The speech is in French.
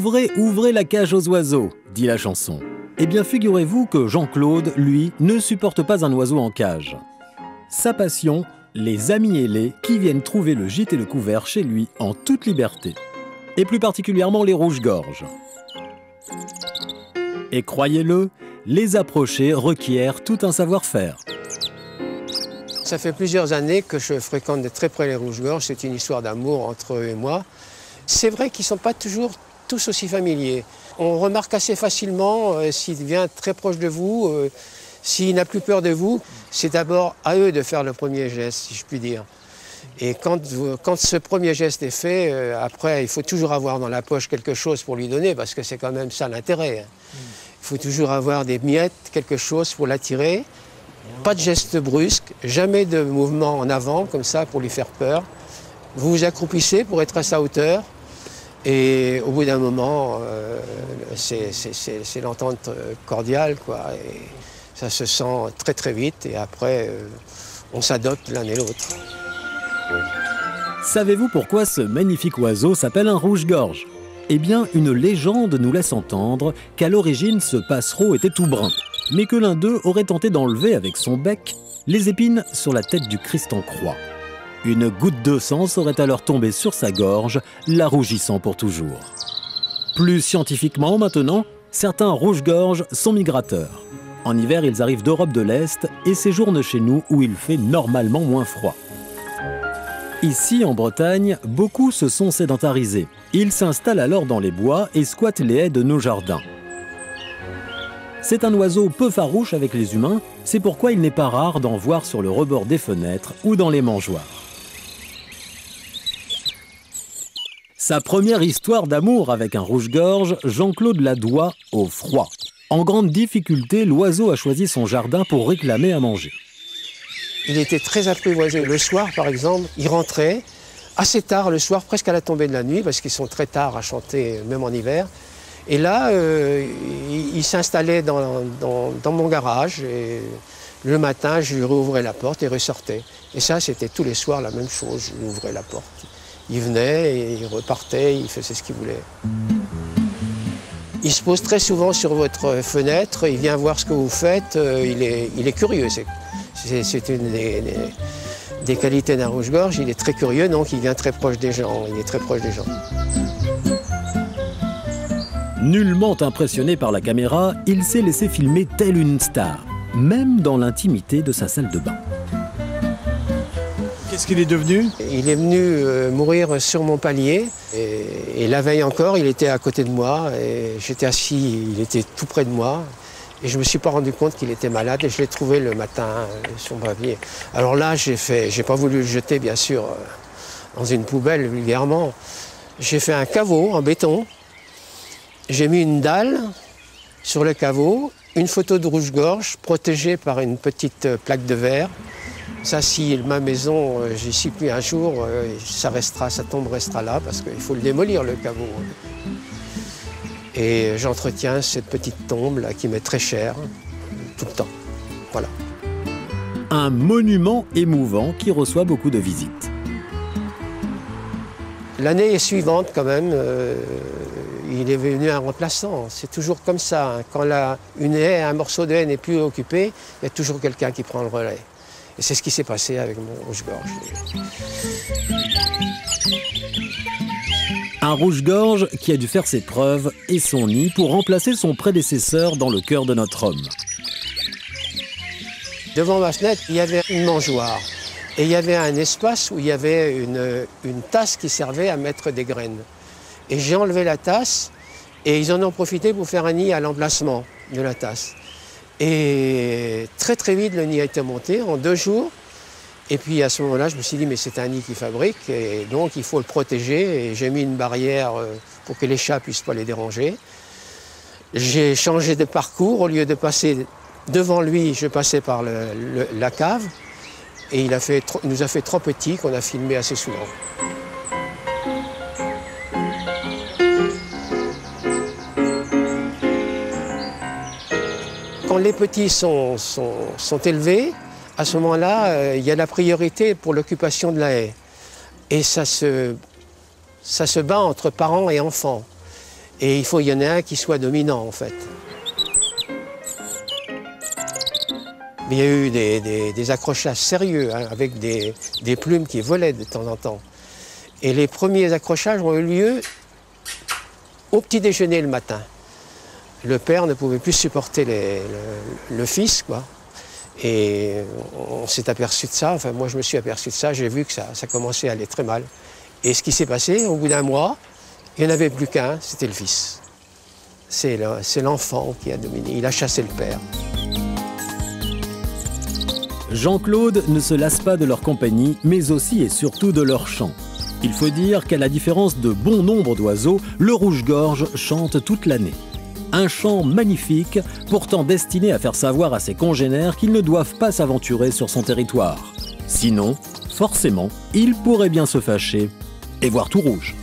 Ouvrez, ouvrez la cage aux oiseaux, dit la chanson. Eh bien, figurez-vous que Jean-Claude, lui, ne supporte pas un oiseau en cage. Sa passion, les amis ailés qui viennent trouver le gîte et le couvert chez lui en toute liberté. Et plus particulièrement les rouges-gorges. Et croyez-le, les approcher requiert tout un savoir-faire. Ça fait plusieurs années que je fréquente de très près les rouges-gorges. C'est une histoire d'amour entre eux et moi. C'est vrai qu'ils ne sont pas toujours tous aussi familiers. On remarque assez facilement s'il vient très proche de vous, s'il n'a plus peur de vous. C'est d'abord à eux de faire le premier geste, si je puis dire. Et quand ce premier geste est fait, après, il faut toujours avoir dans la poche quelque chose pour lui donner, parce que c'est quand même ça l'intérêt. Il faut toujours avoir des miettes, quelque chose pour l'attirer. Pas de geste brusque, jamais de mouvement en avant, comme ça, pour lui faire peur. Vous vous accroupissez pour être à sa hauteur. Et au bout d'un moment, c'est l'entente cordiale, quoi. Et ça se sent très très vite. Et après, on s'adopte l'un et l'autre. Savez-vous pourquoi ce magnifique oiseau s'appelle un rouge-gorge? Eh bien, une légende nous laisse entendre qu'à l'origine, ce passereau était tout brun, mais que l'un d'eux aurait tenté d'enlever avec son bec les épines sur la tête du Christ en croix. Une goutte de sang serait alors tombée sur sa gorge, la rougissant pour toujours. Plus scientifiquement maintenant, certains rouges-gorges sont migrateurs. En hiver, ils arrivent d'Europe de l'Est et séjournent chez nous où il fait normalement moins froid. Ici, en Bretagne, beaucoup se sont sédentarisés. Ils s'installent alors dans les bois et squattent les haies de nos jardins. C'est un oiseau peu farouche avec les humains, c'est pourquoi il n'est pas rare d'en voir sur le rebord des fenêtres ou dans les mangeoires. Sa première histoire d'amour avec un rouge-gorge, Jean-Claude la doit au froid. En grande difficulté, l'oiseau a choisi son jardin pour réclamer à manger. Il était très apprivoisé. Le soir, par exemple, il rentrait assez tard le soir, presque à la tombée de la nuit, parce qu'ils sont très tard à chanter, même en hiver. Et là, il s'installait dans mon garage. Et le matin, je lui rouvrais la porte et ressortait. Et ça, c'était tous les soirs la même chose. Je lui ouvrais la porte. Il venait et il repartait, il faisait ce qu'il voulait. Il se pose très souvent sur votre fenêtre, il vient voir ce que vous faites, il est curieux. C'est une des qualités d'un rouge-gorge, il est très curieux, donc il vient très proche des gens, il est très proche des gens. Nullement impressionné par la caméra, il s'est laissé filmer tel une star, même dans l'intimité de sa salle de bain. Qu'est-ce qu'il est devenu? Il est venu mourir sur mon palier, et la veille encore, il était à côté de moi, et j'étais assis, il était tout près de moi. Et je ne me suis pas rendu compte qu'il était malade et je l'ai trouvé le matin sur mon palier. Alors là, j'ai pas voulu le jeter, bien sûr, dans une poubelle vulgairement. J'ai fait un caveau en béton. J'ai mis une dalle sur le caveau, une photo de rouge-gorge protégée par une petite plaque de verre. Ça, si ma maison, j'y suis plus un jour, sa tombe restera là parce qu'il faut le démolir, le caveau. Et j'entretiens cette petite tombe là qui m'est très chère, tout le temps. Voilà. Un monument émouvant qui reçoit beaucoup de visites. L'année suivante, quand même, il est venu un remplaçant. C'est toujours comme ça. Hein. Quand une haie, un morceau de haie n'est plus occupé, il y a toujours quelqu'un qui prend le relais. Et c'est ce qui s'est passé avec mon rouge-gorge. Un rouge-gorge qui a dû faire ses preuves et son nid pour remplacer son prédécesseur dans le cœur de notre homme. Devant ma fenêtre, il y avait une mangeoire. Et il y avait un espace où il y avait une tasse qui servait à mettre des graines. Et j'ai enlevé la tasse et ils en ont profité pour faire un nid à l'emplacement de la tasse. Et très très vite, le nid a été monté en 2 jours. Et puis à ce moment-là, je me suis dit, mais c'est un nid qui fabrique, et donc il faut le protéger. Et j'ai mis une barrière pour que les chats ne puissent pas les déranger. J'ai changé de parcours. Au lieu de passer devant lui, je passais par la cave. Et il nous a fait trop petits qu'on a filmé assez souvent. Quand les petits sont élevés, à ce moment-là, il y a la priorité pour l'occupation de la haie. Et ça se bat entre parents et enfants. Et il y en a un qui soit dominant en fait. Mais il y a eu des accrochages sérieux, hein, avec des plumes qui volaient de temps en temps. Et les premiers accrochages ont eu lieu au petit déjeuner le matin. Le père ne pouvait plus supporter le fils, quoi. Et on s'est aperçu de ça, enfin moi je me suis aperçu de ça, j'ai vu que ça commençait à aller très mal. Et ce qui s'est passé, au bout d'un mois, il n'y en avait plus qu'un, c'était le fils. C'est l'enfant qui a dominé, il a chassé le père. Jean-Claude ne se lasse pas de leur compagnie, mais aussi et surtout de leur chant. Il faut dire qu'à la différence de bon nombre d'oiseaux, le rouge-gorge chante toute l'année. Un chant magnifique, pourtant destiné à faire savoir à ses congénères qu'ils ne doivent pas s'aventurer sur son territoire. Sinon, forcément, il pourrait bien se fâcher et voir tout rouge.